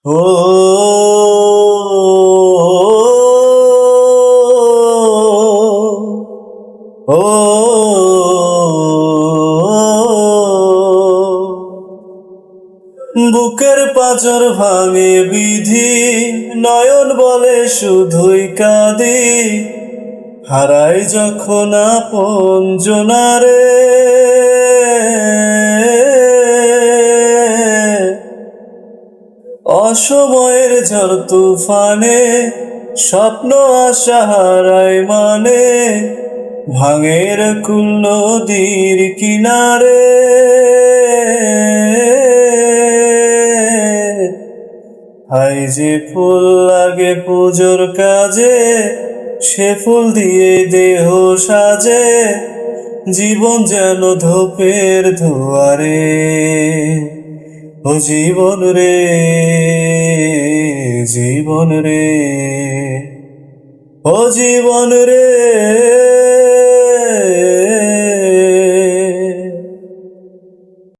ও ও বুকের পাঁজর ভাঙে বিধি, নয়ন বলে শুধুই কাঁদি, হারাই যখন আপন জনারে। অসময়ের ঝড় তুফানে স্বপ্ন আশা হারায় মানে, ভাঙের কুল নদীর কিনারে। হাই যে ফুল লাগে পুজোর কাজে, সে ফুল দিয়ে দেহ সাজে, জীবন যেন ধূপের ধোয়ারে। ও জীবন রে, জীবন রে, ও জীবন রে।